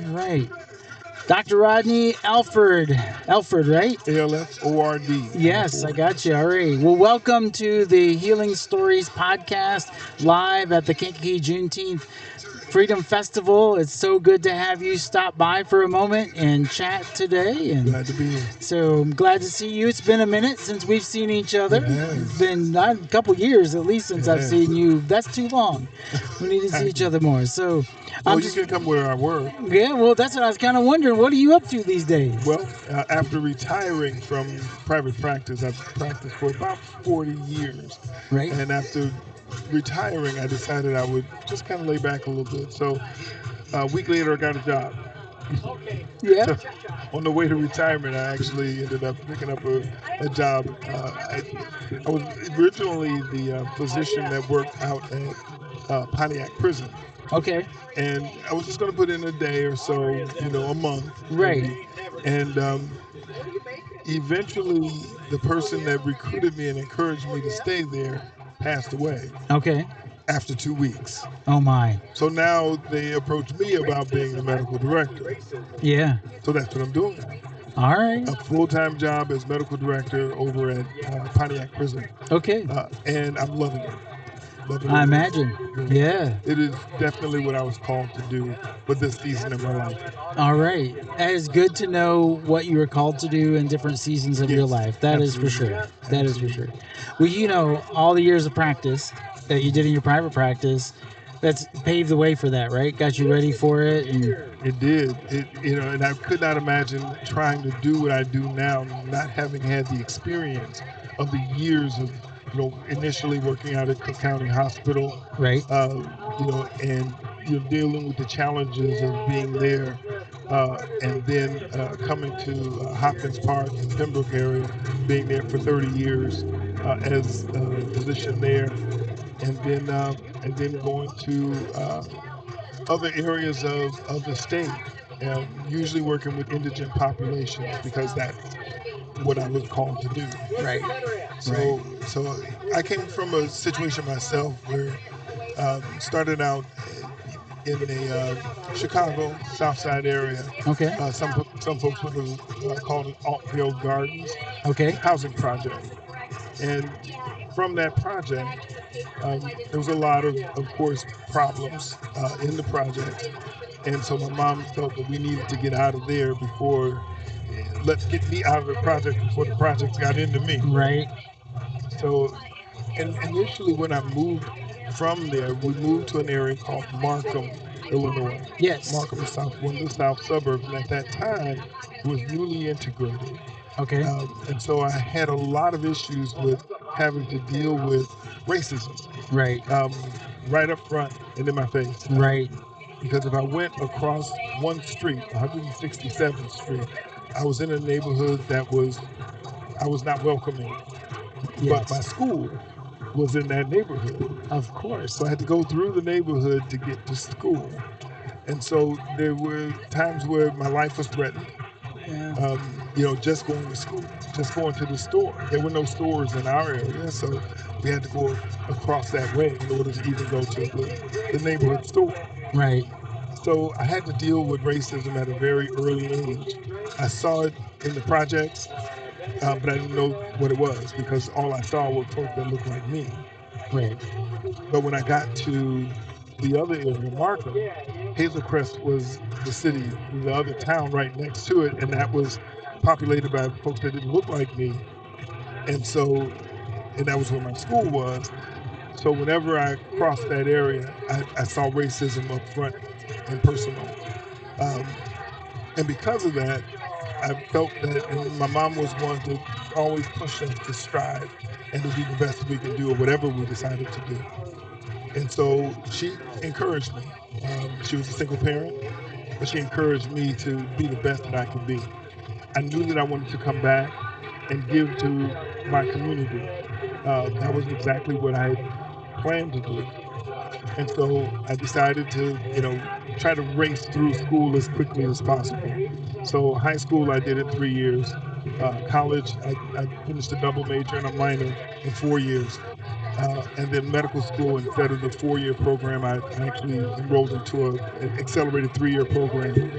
All right. Dr. Rodney Alford. Alford, right? ALFORD. Yes, I got you. All right. Well, welcome to the Healing Stories podcast live at the Kankakee Juneteenth Freedom Festival. It's so good to have you stop by for a moment and chat today. And Glad to be here. so I'm glad to see you. It's been a minute since we've seen each other. It has. It's been a couple years at least since It I've has. seen you. That's too long. We need to see each other more. So Well, you can come where I work. Yeah, well, that's what I was kind of wondering. What are you up to these days? Well, after retiring from private practice, I've practiced for about 40 years. Right. And after retiring, I decided I would just kind of lay back a little bit. So a week later, I got a job. Yeah. On the way to retirement, I actually ended up picking up a job. I was originally the physician that worked out at Pontiac Prison. Okay. And I was just going to put in a day or so, a month. Right. Maybe. And eventually, the person that recruited me and encouraged me to stay there passed away Okay. after 2 weeks. Oh my. So now they approached me about being the medical director. Yeah. So that's what I'm doing. All right. A full-time job as medical director over at Pontiac Prison. Okay. And I'm loving it. I imagine. Yeah. It is definitely what I was called to do for this season of my life. All right. That is good to know what you were called to do in different seasons of your life. That is for sure. That is for sure. Well, all the years of practice that you did in your private practice, that's paved the way for that, right? Got you ready for it. And it did. And I could not imagine trying to do what I do now, not having had the experience of the years of, initially working out at Cook County Hospital, right? And dealing with the challenges of being there, and then coming to Hopkins Park in Pembroke area, being there for 30 years as a physician there, and then going to other areas of the state, usually working with indigent populations because that's what I was called to do. Right. So I came from a situation myself where started out in a Chicago South Side area. Okay. Some folks would have called it Altfield Gardens. Okay. Housing project. And from that project, there was a lot of course, problems in the project. And so my mom felt that we needed to get out of there before, let's get me out of the project before the project got into me. Right. So, and initially when I moved from there, we moved to an area called Markham, Illinois. Yes. Markham is one of the south suburbs, and at that time it was newly integrated. Okay. And so I had a lot of issues with having to deal with racism. Right. Right up front and in my face. Right. Because if I went across one street, 167th Street, I was in a neighborhood I was not welcoming. Yes. But my school was in that neighborhood. Of course. So I had to go through the neighborhood to get to school. And so there were times where my life was threatened. Yeah. Just going to school, just going to the store. There were no stores in our area, so we had to go across that way in order to even go to the neighborhood store. Right. So I had to deal with racism at a very early age. I saw it in the projects, but I didn't know what it was because all I saw were folks that looked like me. Right. But when I got to the other area, Markham, Hazel Crest was the other town right next to it, and that was populated by folks that didn't look like me. And that was where my school was. So whenever I crossed that area, I saw racism up front and personal. And because of that, I felt that, and my mom was one to always push us to strive and to do the best we can do or whatever we decided to do. And so she encouraged me. She was a single parent, but she encouraged me to be the best that I could be. I knew that I wanted to come back and give to my community. That was exactly what I had planned to do. And so I decided to, try to race through school as quickly as possible. So high school I did in 3 years. College, I finished a double major and a minor in 4 years. And then medical school, instead of the 4-year program, I actually enrolled into an accelerated 3-year program.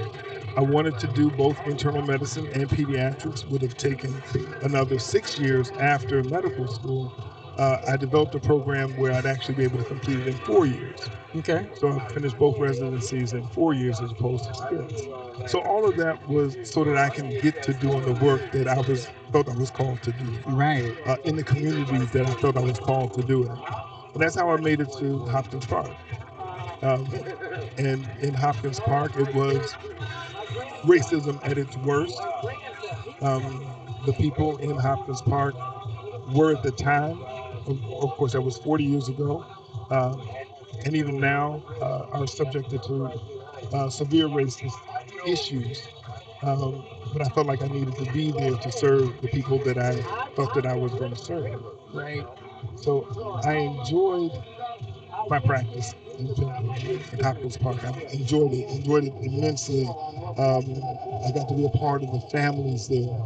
I wanted to do both internal medicine and pediatrics, would have taken another 6 years after medical school. I developed a program where I'd actually be able to complete it in 4 years. Okay. So I finished both residencies in 4 years as opposed to 6. So all of that was so that I can get to doing the work that felt I was called to do. Right. In the communities that I felt I was called to do it. And that's how I made it to Hopkins Park. Um, and in Hopkins Park, it was racism at its worst. The people in Hopkins Park were at the time, of course, that was 40 years ago, and even now are subjected to severe racist issues. But I felt like I needed to be there to serve the people that I felt that I was going to serve. Right. So I enjoyed my practice in Hopkins Park. I enjoyed it immensely. I got to be a part of the families there.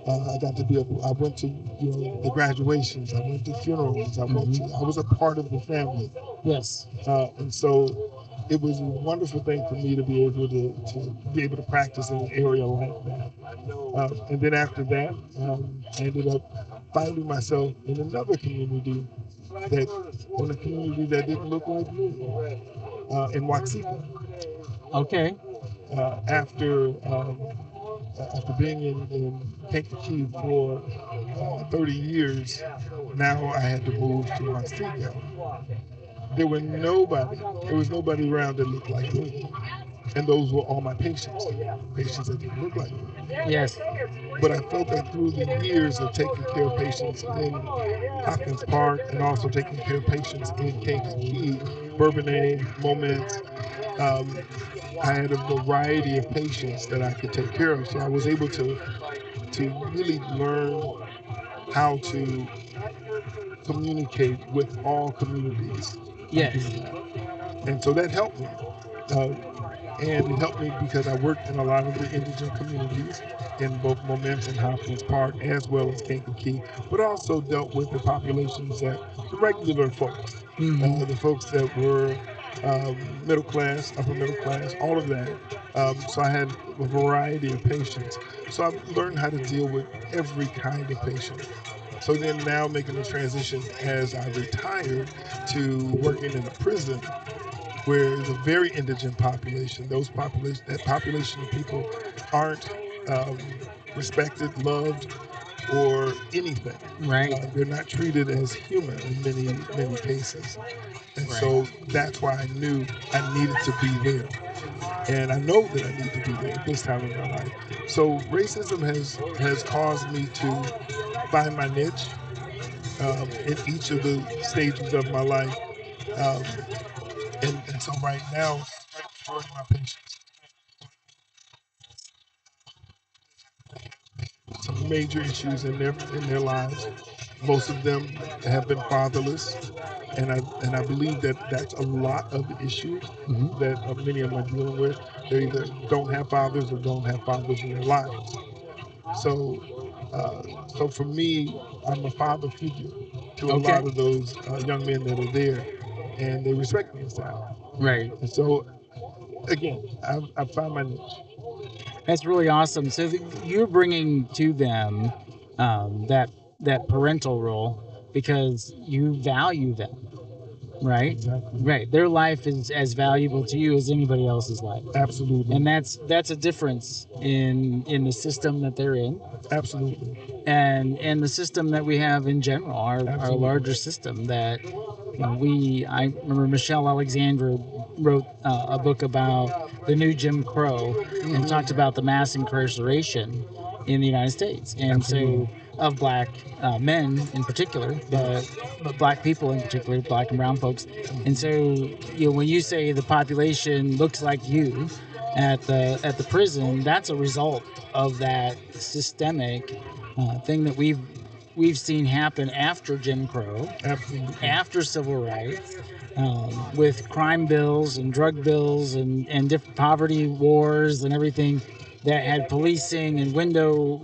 I went to the graduations. I went to funerals. I was a part of the family. Yes. And so it was a wonderful thing for me to be able to practice in an area like that. And then after that, I ended up finding myself in another community in a community that didn't look like me, in Waxika. Okay. After being in Kankakee for 30 years, now I had to move to Waxika. There was nobody around that looked like me. And those were all my patients that didn't look like me. Yes. But I felt that through the years of taking care of patients in Hopkins Park and also taking care of patients in Kankakee, Bourbonnais, Moments, I had a variety of patients that I could take care of. So I was able to really learn how to communicate with all communities. Yes. And so that helped me. Uh, and it helped me because I worked in a lot of the indigent communities in both Moments and Hopkins Park, as well as Kankakee, but also dealt with the populations the regular folks, the folks that were middle class, upper middle class, all of that. So I had a variety of patients. So I learned how to deal with every kind of patient. So then now making the transition as I retired to working in a prison where it's a very indigent population. That population of people aren't um, respected, loved, or anything. Right. They're not treated as human in many cases. And so that's why I knew I needed to be there. And I know that I need to be there at this time in my life. So racism has caused me to find my niche in each of the stages of my life. Um, and so right now, majority of my patients some major issues in their lives. Most of them have been fatherless, and I believe that that's a lot of the issue that many of them are dealing with. They either don't have fathers or don't have fathers in their lives. So for me, I'm a father figure to a lot of those young men that are there, and they respect me as that. Right. And so, again, I've found my niche. That's really awesome. So you're bringing to them that parental role because you value them, right? Exactly. Right. Their life is as valuable to you as anybody else's life. Absolutely. And that's a difference in the system that they're in. Absolutely. And the system that we have in general, our larger system that I remember Michelle Alexandra wrote a book about the new Jim Crow and talked about the mass incarceration in the United States. And so of black men in particular, but black people in particular, black and brown folks. And so when you say the population looks like you at the prison, that's a result of that systemic thing that we've seen happen after Jim Crow, after civil rights, with crime bills and drug bills and different poverty wars and everything. that had policing and window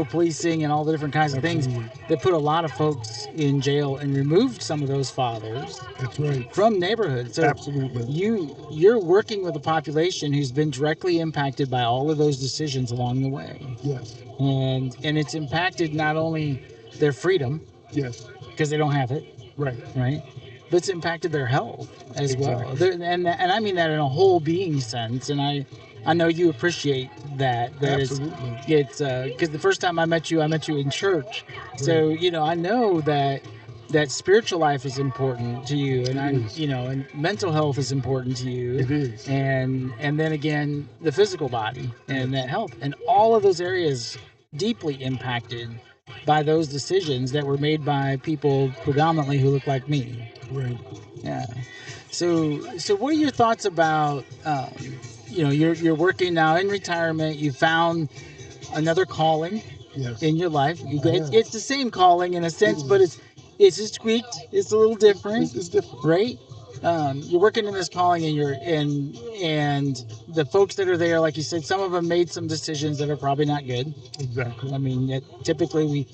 policing and all the different kinds of things that put a lot of folks in jail and removed some of those fathers. That's right. From neighborhoods. So absolutely. You're working with a population who's been directly impacted by all of those decisions along the way. Yes. And it's impacted not only their freedom. Yes. Because they don't have it. Right. But it's impacted their health as well. And I mean that in a whole being sense. And I know you appreciate that. Absolutely. It's because the first time I met you in church. Right. So I know that spiritual life is important to you, and and mental health is important to you. It is. And then again, the physical body and that health, and all of those areas deeply impacted by those decisions that were made by people predominantly who look like me. Right. Yeah. So what are your thoughts about, you're working now in retirement, you found another calling in your life. It's the same calling in a sense, but it's just tweaked. It's a little different. It's different. Right? You're working in this calling, and the folks that are there, like you said, some of them made some decisions that are probably not good. Exactly. I mean, typically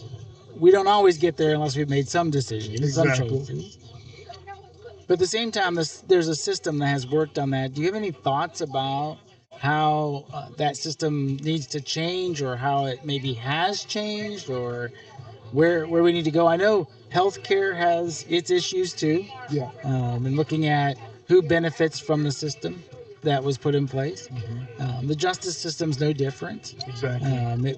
we don't always get there unless we've made some decisions, some choices. But at the same time, there's a system that has worked on that. Do you have any thoughts about how that system needs to change, or how it maybe has changed, or where we need to go? I know healthcare has its issues too. Yeah. And looking at who benefits from the system that was put in place. Mm-hmm. The justice system's no different. Exactly.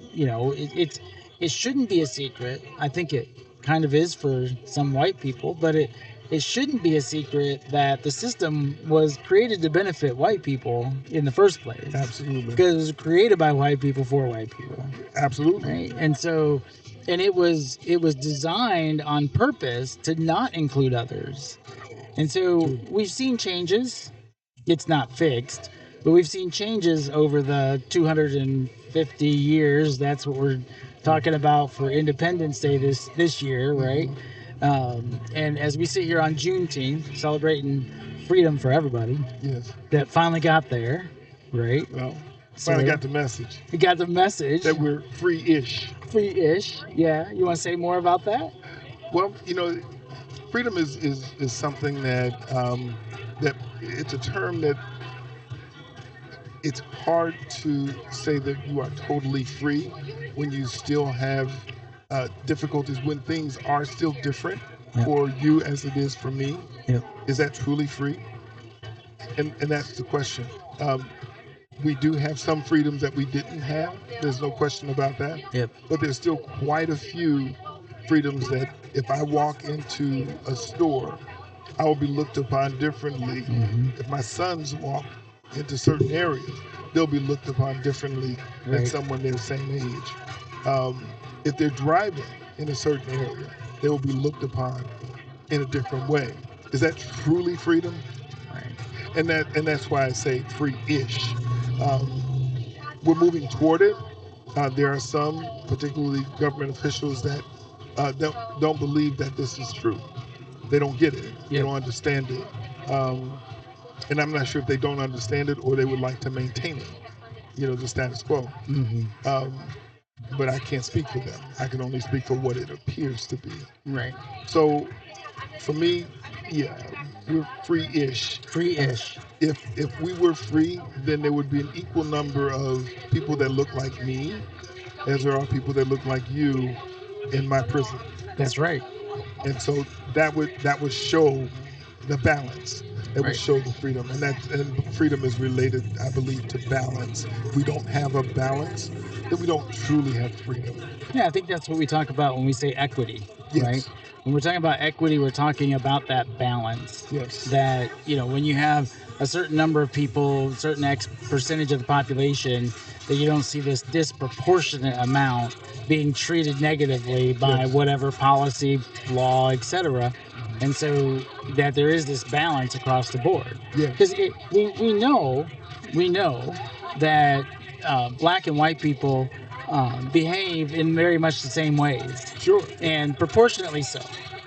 It shouldn't be a secret. I think it kind of is for some white people, but it shouldn't be a secret that the system was created to benefit white people in the first place. Absolutely. Because it was created by white people for white people. Absolutely. Right? And so, and it was designed on purpose to not include others. And so we've seen changes. It's not fixed, but we've seen changes over the 250 years. That's what we're talking about for Independence Day this year, right? And as we sit here on Juneteenth, celebrating freedom for everybody, that finally got there, right? Well, finally got the message. We got the message that we're free-ish. Free-ish, yeah. You want to say more about that? Well, freedom is something that that it's a term that it's hard to say that you are totally free when you still have difficulties, when things are still different for you as it is for me. Is that truly free? And that's the question. We do have some freedoms that we didn't have. There's no question about that. But there's still quite a few freedoms that if I walk into a store, I will be looked upon differently. If my sons walk into certain areas, they'll be looked upon differently than someone their same age. If they're driving in a certain area, they will be looked upon in a different way. Is that truly freedom? And that's why I say free-ish. We're moving toward it. There are some, particularly government officials, that don't believe that this is true. They don't get it. They don't understand it. And I'm not sure if they don't understand it or they would like to maintain it, the status quo. But I can't speak for them. I can only speak for what it appears to be. Right. So for me, we're free-ish. Free-ish. If we were free, then there would be an equal number of people that look like me as there are people that look like you in my prison. That's right. And so that would show the balance. It would show the freedom, and freedom is related, I believe, to balance. If we don't have a balance, then we don't truly have freedom. Yeah, I think that's what we talk about when we say equity, right? When we're talking about equity, we're talking about that balance. Yes. That, when you have a certain number of people, a certain X percentage of the population, that you don't see this disproportionate amount being treated negatively by whatever policy, law, etc. And so that there is this balance across the board. Because we know that black and white people behave in very much the same ways. Sure. And proportionately so.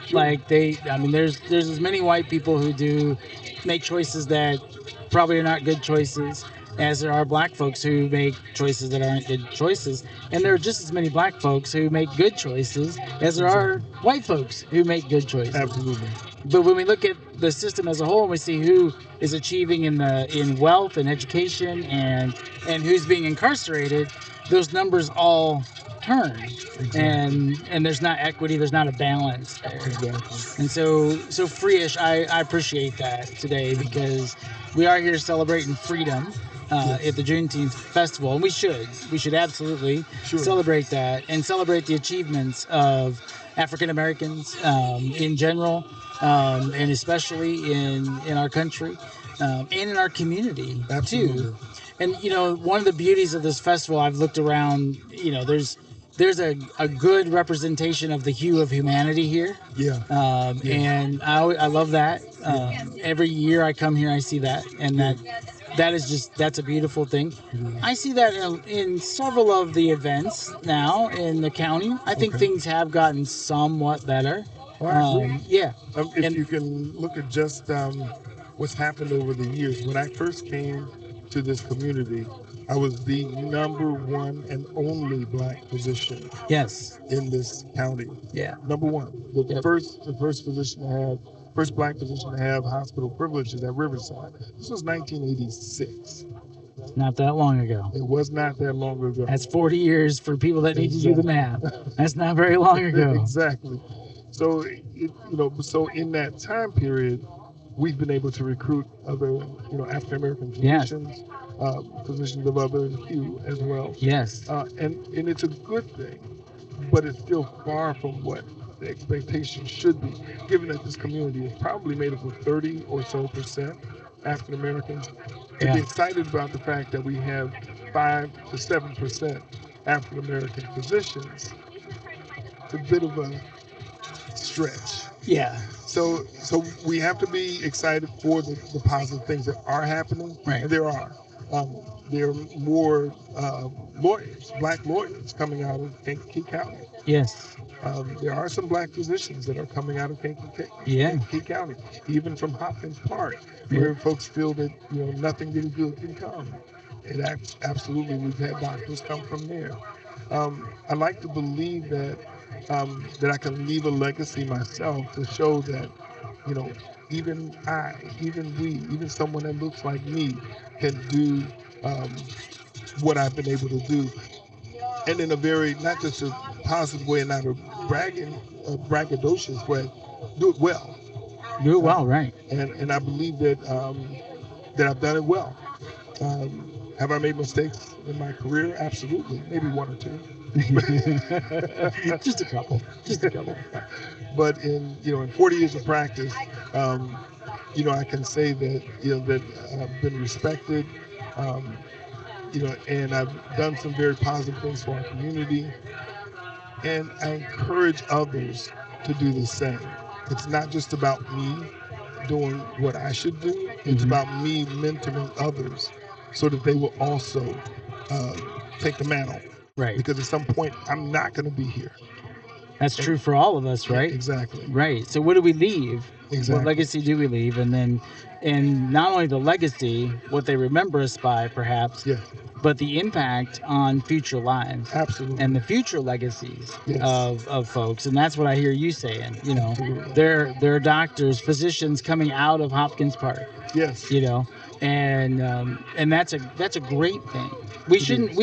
Sure. Like there's as many white people who do make choices that probably are not good choices as there are black folks who make choices that aren't good choices, and there are just as many black folks who make good choices as there are white folks who make good choices. Absolutely. But when we look at the system as a whole, and we see who is achieving in wealth and education, and who's being incarcerated, those numbers all turn, and there's not equity, there's not a balance there. And so Free-ish, I appreciate that today, because we are here celebrating freedom at the Juneteenth festival, and we should absolutely celebrate that, and celebrate the achievements of African Americans in general, and especially in our country, and in our community too. And one of the beauties of this festival, I've looked around, there's a good representation of the hue of humanity here. Yeah. And I love that. Every year I come here, I see that, and that's a beautiful thing. I see that in several of the events now in the county. I think things have gotten somewhat better. Yeah. If you can look at just what's happened over the years. When I first came to this community, I was the number one and only black physician in this county. Yeah. Number one. The first physician to have, first black physician to have hospital privileges at Riverside. This was 1986. Not that long ago. It was not that long ago. That's 40 years for people that need to do the math. That's not very long ago. Exactly. So, so in that time period, we've been able to recruit other, African American physicians, physicians of other hue as well. Yes. And it's a good thing, but it's still far from what the expectation should be, given that this community is probably made up of 30 or so percent African Americans. To be excited about the fact that we have 5 to 7% African American physicians, it's a bit of a stretch. Yeah. So we have to be excited for the positive things that are happening, and there are. There are more lawyers, black lawyers, coming out of Kankakee County. Yes. There are some black physicians that are coming out of Kankakee County, even from Hopkins Park, where folks feel that nothing really good can come. Absolutely, we've had doctors come from there. I like to believe that I can leave a legacy myself to show that, even even someone that looks like me can do what I've been able to do, and in a very, not just a positive way and not a braggadocious way, do it well. Do it well, right? And I believe that I've done it well. Have I made mistakes in my career? Absolutely, maybe one or two. Just a couple. But in 40 years of practice, I can say that that I've been respected, and I've done some very positive things for our community, and I encourage others to do the same. It's not just about me doing what I should do. It's about me mentoring others so that they will also take the mantle. Right. Because at some point, I'm not going to be here. That's true for all of us, right? Exactly. Right. So what do we leave? Exactly. What legacy do we leave? And not only the legacy, what they remember us by, perhaps, but the impact on future lives. Absolutely. And the future legacies of folks. And that's what I hear you saying. There are doctors, physicians coming out of Hopkins Park. Yes. And that's a great thing. We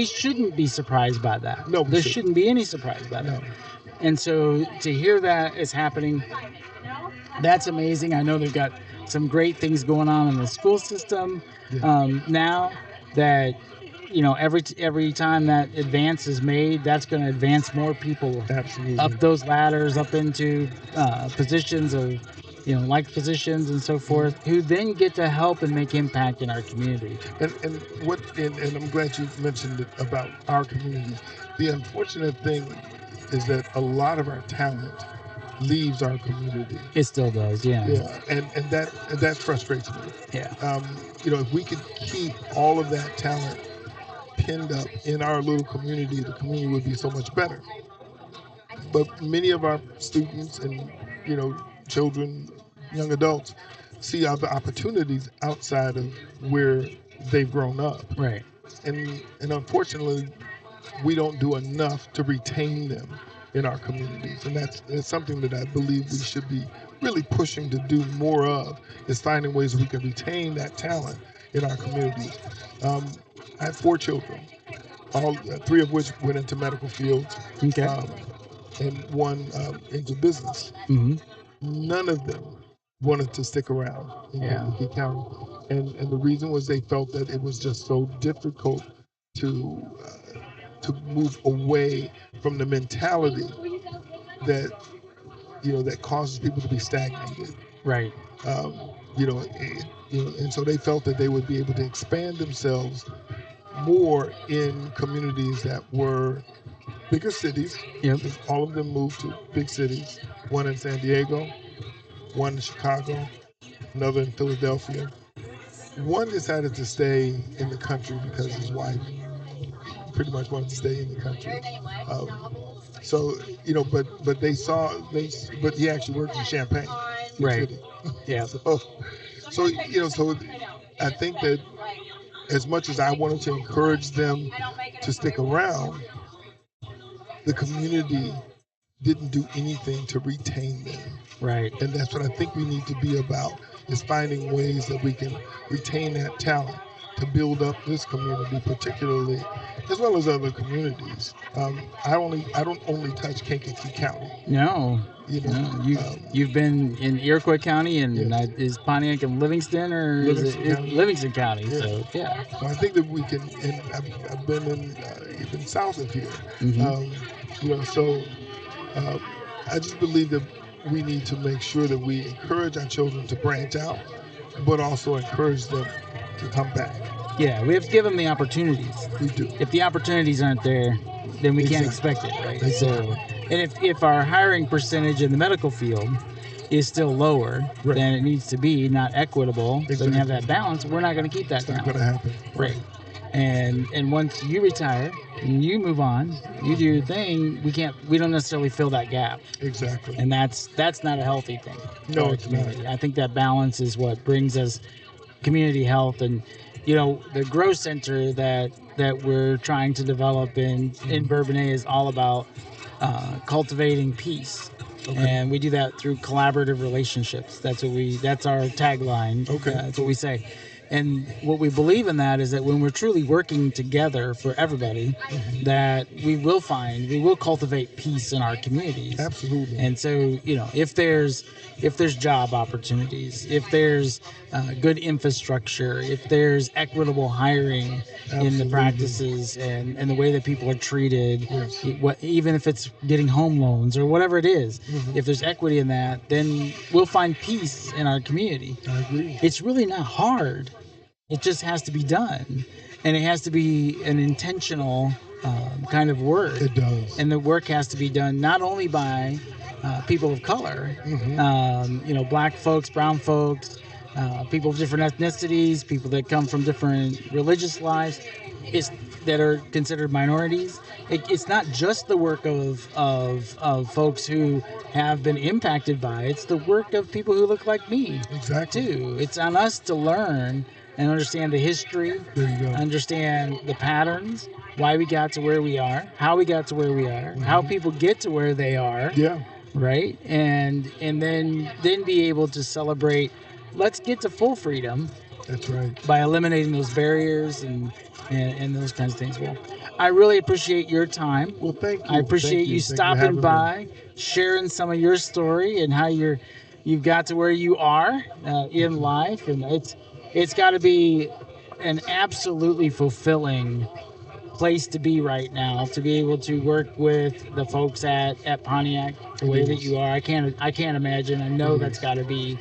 shouldn't be surprised by that. No, there shouldn't be any surprise by that. And so to hear that is happening, that's amazing. I know they've got some great things going on in the school system now. That every time that advance is made, that's going to advance more people up those ladders, up into positions of like physicians and so forth, who then get to help and make impact in our community. And I'm glad you mentioned it about our community. The unfortunate thing is that a lot of our talent leaves our community. It still does, yeah. Yeah, and that frustrates me. Yeah. If we could keep all of that talent pinned up in our little community, the community would be so much better. But many of our students and children, young adults, see other opportunities outside of where they've grown up. Right. And unfortunately, we don't do enough to retain them in our communities, and that's something that I believe we should be really pushing to do more of, is finding ways we can retain that talent in our communities. I have 4 children, all 3 of which went into medical fields, Okay. and one into business. Mm-hmm. None of them wanted to stick around in Kankakee County, and the reason was they felt that it was just so difficult to move away from the mentality that that causes people to be stagnated. Right. And so they felt that they would be able to expand themselves more in communities that were bigger cities. Yep. All of them moved to big cities. One in San Diego, one in Chicago, another in Philadelphia. One decided to stay in the country because his wife pretty much wanted to stay in the country. But he actually worked in Champaign, right? City. Yeah. So I think that as much as I wanted to encourage them to stick around, the community didn't do anything to retain them. Right. And that's what I think we need to be about, is finding ways that we can retain that talent to build up this community particularly, as well as other communities. I don't only touch Kankakee County. No. You've been in Iroquois County, and yes. Is Pontiac and Livingston, or Livingston County? Yeah. So yeah. So I think that we can, and I've been in even south of here. Mm-hmm. I just believe that we need to make sure that we encourage our children to branch out, but also encourage them to come back. Yeah, we have to give them the opportunities. We do. If the opportunities aren't there, then we can't expect it, right? Exactly. So, and if our hiring percentage in the medical field is still lower than it needs to be, not equitable, doesn't have that balance, we're not going to keep that down. It's not going to happen. Right. And once you retire and you move on, you do your thing, we don't necessarily fill that gap. Exactly. And that's not a healthy thing. No, it's not. I think that balance is what brings us community health. And the growth center that we're trying to develop in Bourbonnais is all about cultivating peace. Okay. And we do that through collaborative relationships. That's our tagline. Okay. That's what we say. And what we believe in that is that when we're truly working together for everybody, that we will cultivate peace in our communities. Absolutely. And so, if there's job opportunities, if there's good infrastructure, if there's equitable hiring in the practices and the way that people are treated, even if it's getting home loans or whatever it is, if there's equity in that, then we'll find peace in our community. I agree. It's really not hard. It just has to be done. And it has to be an intentional kind of work. It does. And the work has to be done not only by people of color, black folks, brown folks, people of different ethnicities, people that come from different religious lives, that are considered minorities. It's not just the work of folks who have been impacted by it. It's the work of people who look like me. Exactly. Too. It's on us to learn and understand the history, understand the patterns, why we got to where we are, how we got to where we are, how people get to where they are. Yeah. Right? And then be able to celebrate, let's get to full freedom. That's right. By eliminating those barriers and those kinds of things. Well, I really appreciate your time. Well, thank you. I appreciate you stopping by, sharing some of your story and how you've got to where you are in life. And it's got to be an absolutely fulfilling place to be right now, to be able to work with the folks at Pontiac the way that you are. I can't imagine. I know that's got to be,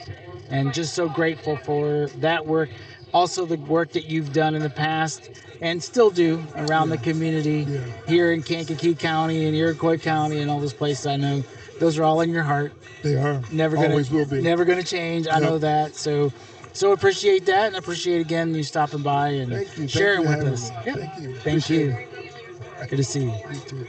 and just so grateful for that work. Also, the work that you've done in the past and still do around the community here in Kankakee County and Iroquois County and all those places. I know those are all in your heart. They are. Always will be. Never going to change. I know that. So appreciate that, and appreciate again you stopping by and sharing with us. Thank you. Thank you. Good to see you. You too.